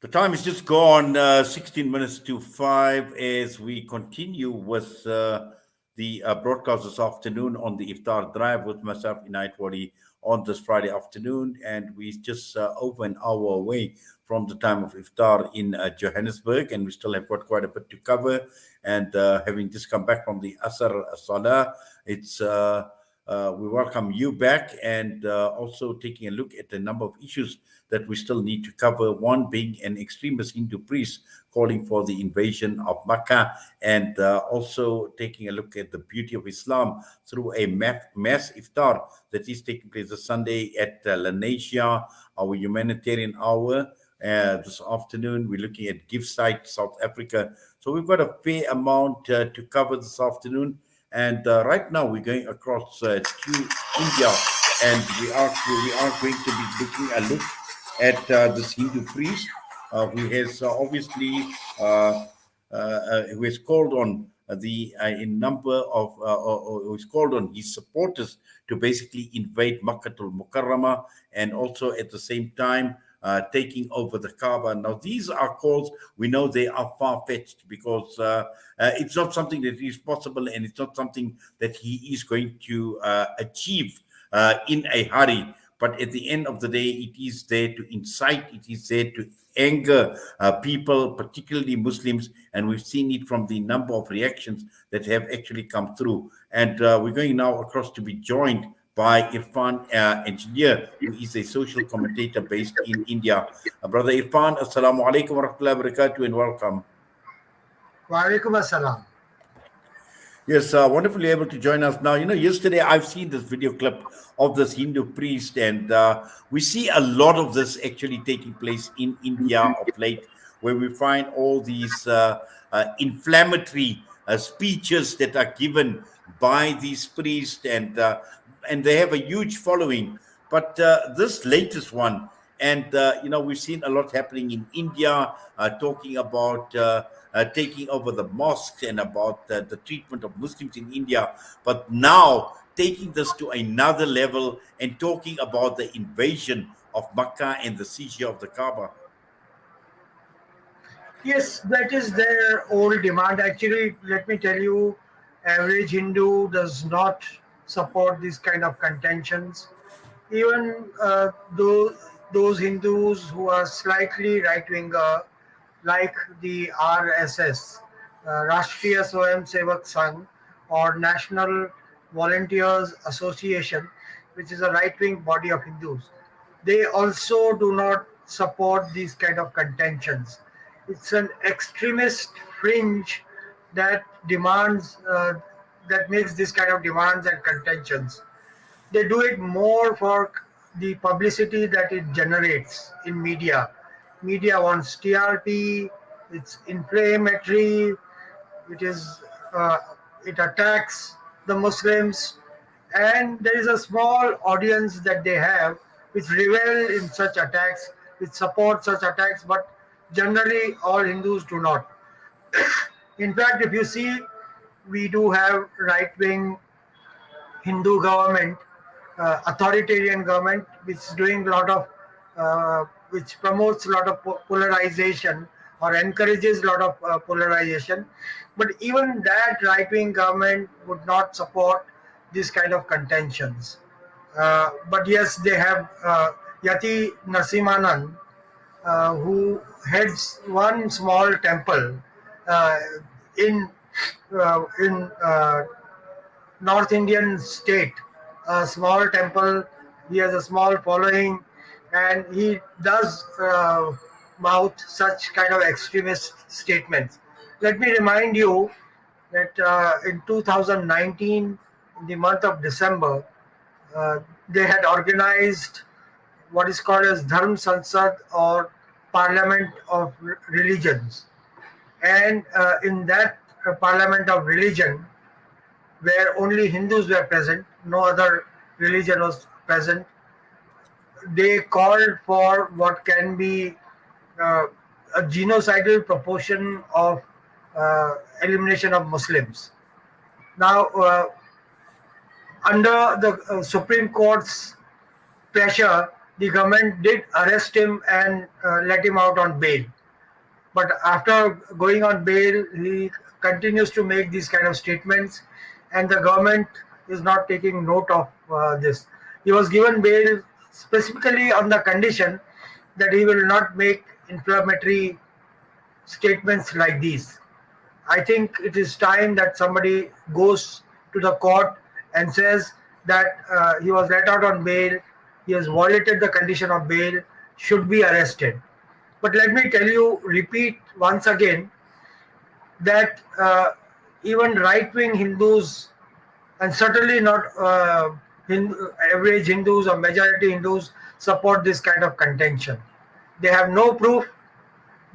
The time is just gone, 16 minutes to 5, as we continue with the broadcast this afternoon on the Iftar Drive with myself, Inayat Wadi, on this Friday afternoon. And we just over an hour away from the time of Iftar in Johannesburg, and we still have got quite a bit to cover. And having just come back from the Asr Salah, it's we welcome you back, and also taking a look at a number of issues that we still need to cover. One being an extremist Hindu priest calling for the invasion of Mecca, and also taking a look at the beauty of Islam through a mass iftar that is taking place this Sunday at Lanesia, our humanitarian hour. This afternoon, we're looking at Gift Site, South Africa. So we've got a fair amount to cover this afternoon. And right now, we're going across to India, and we are going to be taking a look at this Hindu priest who has obviously who has called on the in number of or who's called on his supporters to basically invade Makkatul Mukarramah, and also at the same time taking over the Kaaba. Now, these are calls, we know they are far-fetched, because it's not something that is possible, and it's not something that he is going to achieve in a hurry. But at the end of the day, it is there to incite, it is there to anger people, particularly Muslims, and we've seen it from the number of reactions that have actually come through. And we're going now across to be joined by Irfaan Enginner, who is a social commentator based in India. Brother Irfaan, Assalamu alaikum wa rahmatullahi wa barakatuh, and welcome. Wa alaikum assalam. Yes, wonderfully able to join us now. You know, yesterday I've seen this video clip of this Hindu priest, and we see a lot of this actually taking place in India of late, where we find all these inflammatory speeches that are given by these priests, and they have a huge following. But this latest one, and you know, we've seen a lot happening in India, talking about taking over the mosques and about the treatment of Muslims in India. But now taking this to another level and talking about the invasion of Mecca and the seizure of the Kaaba. Yes, that is their old demand. Actually, let me tell you, average Hindu does not support these kind of contentions. Even those Hindus who are slightly right winger, like the RSS, Rashtriya Swayam Sevak Sangh, or National Volunteers Association, which is a right wing body of Hindus, they also do not support these kind of contentions. It's an extremist fringe that demands that makes this kind of demands and contentions. They do it more for the publicity that it generates in media. Media wants TRP, it's inflammatory, it is uh, it attacks the Muslims, and there is a small audience that they have which revel in such attacks, which support such attacks, but generally all Hindus do not. In fact, if you see, we do have right wing Hindu government, authoritarian government, which is doing a lot of, which promotes a lot of polarization or encourages a lot of polarization. But even that right wing government would not support this kind of contentions. But yes, they have Yati Narasimhanan, who heads one small temple uh, in North Indian state, a small temple. He has a small following, and he does mouth such kind of extremist statements. Let me remind you that in 2019, in the month of December, uh, they had organized what is called as Dharm Sansad, or Parliament of Religions. And in that Parliament of Religion, where only Hindus were present, no other religion was present, they called for what can be uh, a genocidal proportion of elimination of Muslims. Now, under the Supreme Court's pressure, the government did arrest him and let him out on bail. But after going on bail, he continues to make these kind of statements, and the government is not taking note of this. He was given bail specifically on the condition that he will not make inflammatory statements like these. I think it is time that somebody goes to the court and says that he was let out on bail, he has violated the condition of bail, should be arrested. But let me tell you, repeat once again, that even right wing Hindus, and certainly not average Hindus or majority Hindus, support this kind of contention. They have no proof.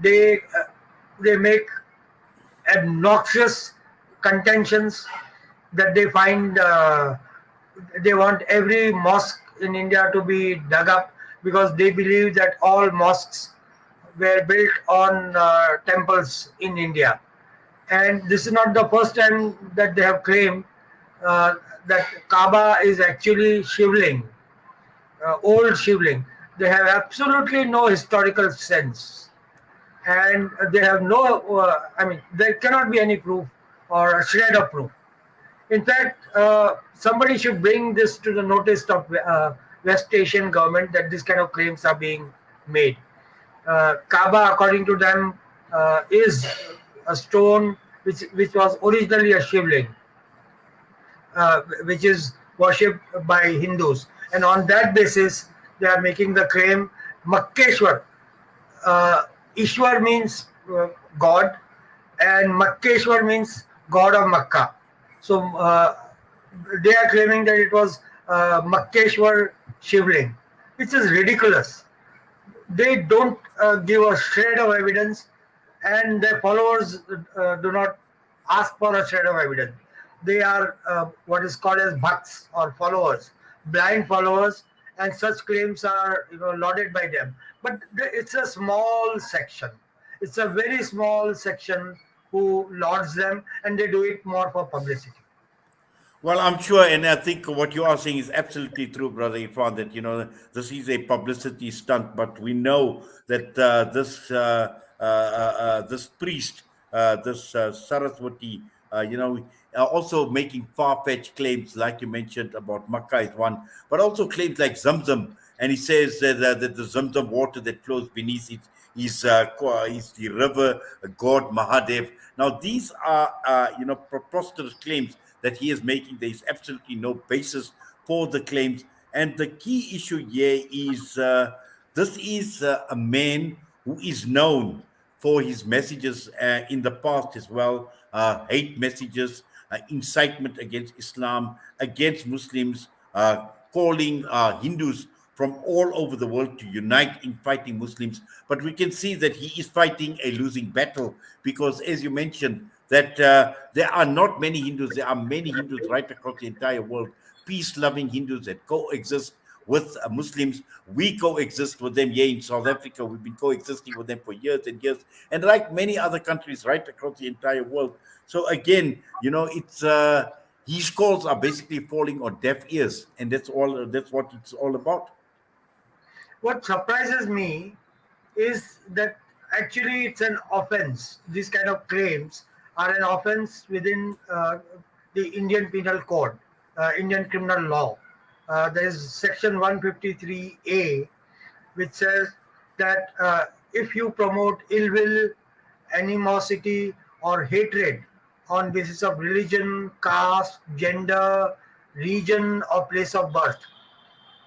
They make obnoxious contentions that they find they want every mosque in India to be dug up because they believe that all mosques were built on temples in India. And this is not the first time that they have claimed uh, that Kaaba is actually Shivling, old Shivling. They have absolutely no historical sense, and they have no. I mean, there cannot be any proof or a shred of proof. In fact, somebody should bring this to the notice of West Asian government that this kind of claims are being made. Kaaba, according to them, is a stone which was originally a shivling, which is worshipped by Hindus, and on that basis, they are making the claim. Makkeshwar, uh, Ishwar means God, and Makkeshwar means God of Makkah. So they are claiming that it was Makkeshwar Shivling, which is ridiculous. They don't give a shred of evidence, and their followers do not ask for a shred of evidence. They are what is called as bhakts or followers, blind followers, and such claims are lauded by them. But it's a small section. It's a very small section who lauds them, and they do it more for publicity. Well, I'm sure, and I think what you are saying is absolutely true, brother Irfan. That this is a publicity stunt, but we know that this priest, this Saraswati, also making far-fetched claims, like you mentioned about Makkah is one, but also claims like Zamzam, and he says that the Zamzam water that flows beneath it is the river god Mahadev. Now, these are preposterous claims that he is making. There is absolutely no basis for the claims. And the key issue here is this is a man who is known for his messages in the past as well, hate messages, incitement against Islam, against Muslims, calling Hindus from all over the world to unite in fighting Muslims. But we can see that he is fighting a losing battle because, as you mentioned, that there are not many Hindus. There are many Hindus right across the entire world, peace-loving Hindus that coexist with Muslims. We coexist with them here in South Africa. We've been coexisting with them for years and years, and like many other countries right across the entire world. So again, it's his calls are basically falling on deaf ears, and that's all. That's what it's all about. What surprises me is that actually it's an offense. These kind of claims are an offense within the Indian Penal Code, Indian criminal law. There is Section 153A, which says that if you promote ill will, animosity, or hatred on basis of religion, caste, gender, region, or place of birth,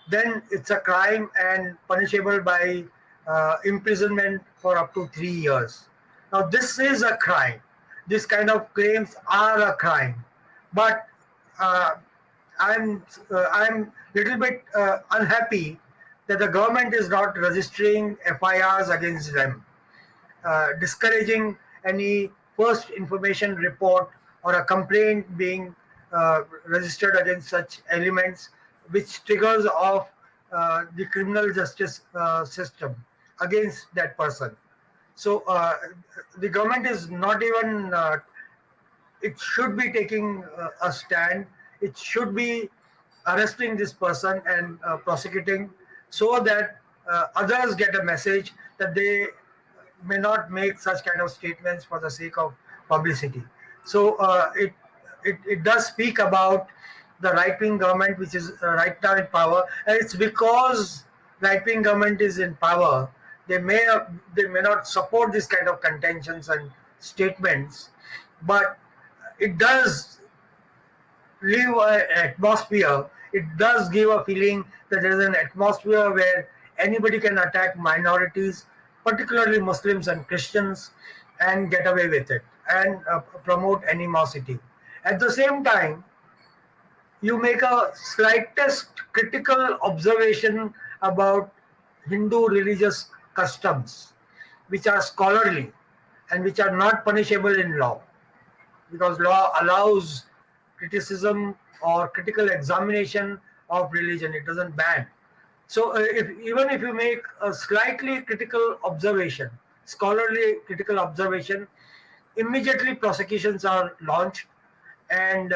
then it's a crime and punishable by imprisonment for up to 3 years. Now, this is a crime. This kind of claims are a crime, but uh, I'm little bit unhappy that the government is not registering FIRs against them, discouraging any first information report or a complaint being registered against such elements, which triggers off the criminal justice system against that person. So the government is not even it should be taking a stand. It should be arresting this person and prosecuting so that others get a message that they may not make such kind of statements for the sake of publicity. So it does speak about the right wing government which is right now in power, and it's because right wing government is in power they may they may not support this kind of contentions and statements, but it does leave an atmosphere. It does give a feeling that there is an atmosphere where anybody can attack minorities, particularly Muslims and Christians, and get away with it and promote animosity. At the same time, you make a slightest critical observation about Hindu religious customs, which are scholarly and which are not punishable in law, because law allows criticism or critical examination of religion. It doesn't ban. So if even if you make a slightly critical observation, scholarly critical observation, immediately prosecutions are launched, and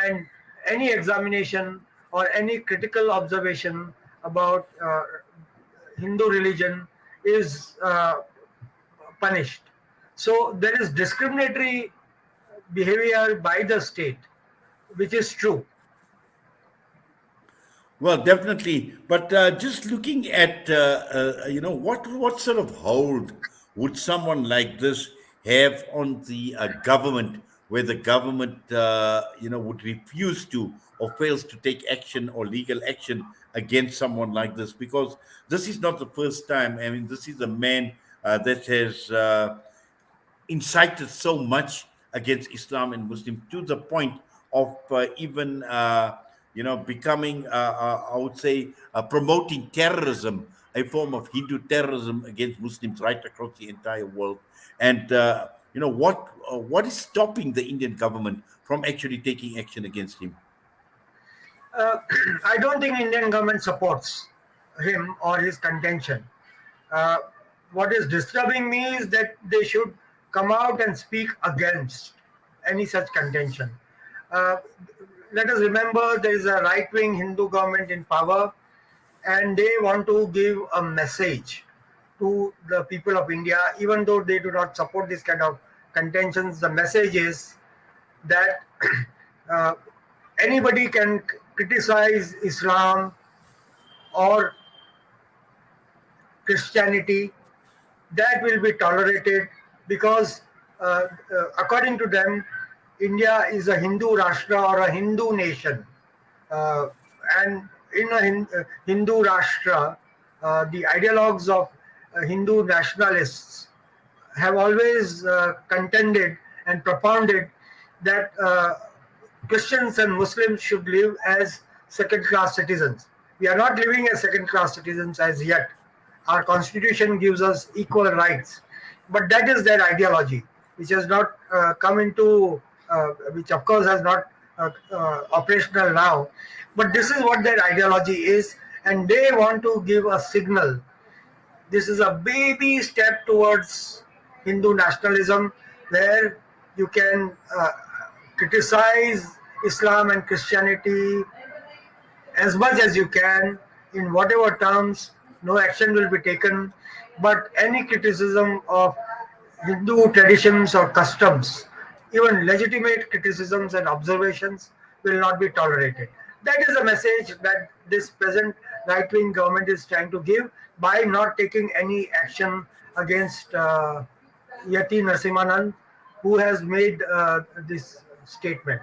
and any examination or any critical observation about Hindu religion is punished. So there is discriminatory behavior by the state, which is true. Well, definitely. But just looking at, what sort of hold would someone like this have on the government, where the government, would refuse to or fails to take action or legal action against someone like this? Because this is not the first time. I mean, this is a man that has incited so much against Islam and Muslims to the point of even becoming I would say promoting terrorism, a form of Hindu terrorism against Muslims right across the entire world. And what is stopping the Indian government from actually taking action against him? Uh, I don't think Indian government supports him or his contention. Uh, what is disturbing me is that they should come out and speak against any such contention. Uh, Let us remember there is a right wing Hindu government in power, and they want to give a message to the people of India, even though they do not support this kind of contentions. The message is that uh, anybody can criticize Islam or Christianity, that will be tolerated because, according to them, India is a Hindu Rashtra or a Hindu nation. Uh, and in a Hindu Rashtra, the ideologues of Hindu nationalists have always contended and propounded that Christians and Muslims should live as second class citizens. We are not living as second class citizens as yet. Our constitution gives us equal rights. But that is their ideology, which has not come into, which of course has not operational now. But this is what their ideology is, and they want to give a signal. This is a baby step towards Hindu nationalism, where you can criticize Islam and Christianity as much as you can in whatever terms. No action will be taken, but any criticism of Hindu traditions or customs, even legitimate criticisms and observations, will not be tolerated. That is a message that this present right wing government is trying to give by not taking any action against Yati Narasimhanan, who has made this statement.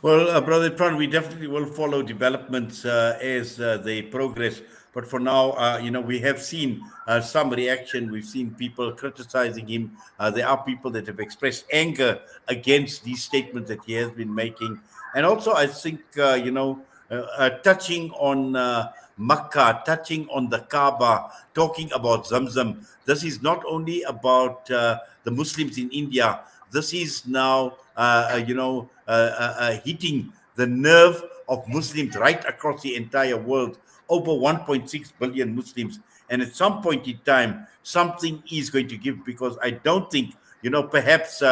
Well, Brother Irfan, we definitely will follow developments as they progress. But for now, we have seen some reaction. We've seen people criticizing him. There are people that have expressed anger against these statements that he has been making. And also, I think, touching on Mecca, touching on the Kaaba, talking about Zamzam. This is not only about the Muslims in India. This is now, hitting the nerve of Muslims right across the entire world. Over 1.6 billion Muslims. And at some point in time, something is going to give, because I don't think, perhaps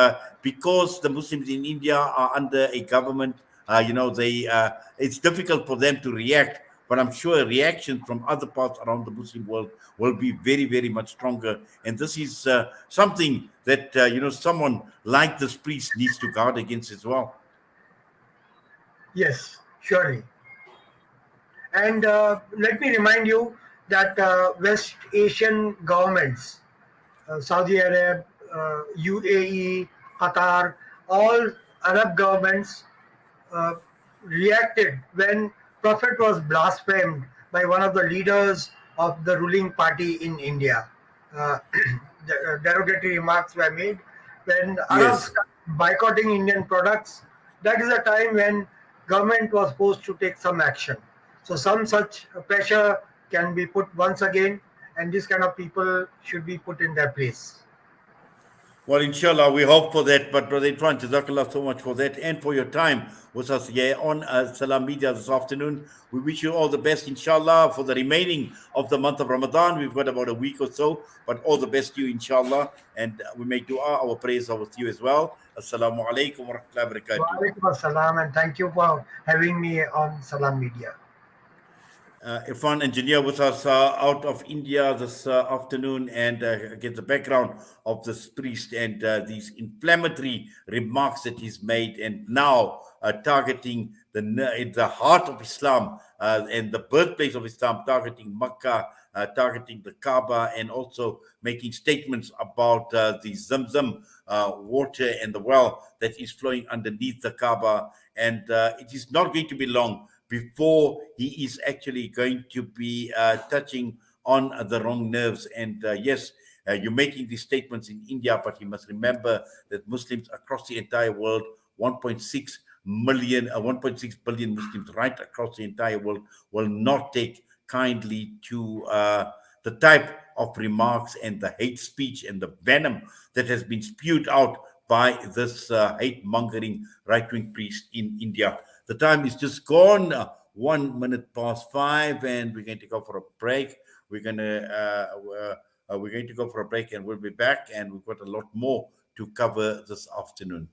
because the Muslims in India are under a government it's difficult for them to react. But I'm sure reactions from other parts around the Muslim world will be very, very much stronger. And this is something that someone like this priest needs to guard against as well. Yes, surely. And let me remind you that West Asian governments, Saudi Arab, UAE, Qatar, all Arab governments uh, reacted when Prophet was blasphemed by one of the leaders of the ruling party in India. Uh, derogatory remarks were made when Arabs Yes. started boycotting Indian products. That is a time when government was supposed to take some action. So some such pressure can be put once again, and this kind of people should be put in their place. Well, inshallah, we hope for that. But Brother Irfan, Jazakallah so much for that and for your time with us here on Salam Media this afternoon. We wish you all the best, inshallah, for the remaining of the month of Ramadan. We've got about a week or so, but all the best to you, inshallah. And we make dua, our prayers are with you as well. Assalamu alaikum wa rahmatullahi wa Wa barakatuh. alaikum assalam, and thank you for having me on Salam Media. Irfaan Enginner with us out of India this afternoon and get the background of this priest and these inflammatory remarks that he's made, and now targeting the heart of Islam and the birthplace of Islam, targeting Mecca, targeting the Kaaba, and also making statements about the Zamzam water and the well that is flowing underneath the Kaaba. And it is not going to be long before he is actually going to be touching on the wrong nerves. And yes, you're making these statements in India, but you must remember that Muslims across the entire world, 1.6 million, 1.6 billion Muslims right across the entire world, will not take kindly to the type of remarks and the hate speech and the venom that has been spewed out by this hate mongering right wing priest in India. The time is just gone, 1 minute past 5, and we're going to go for a break. We're going to go for a break, and we'll be back, and we've got a lot more to cover this afternoon.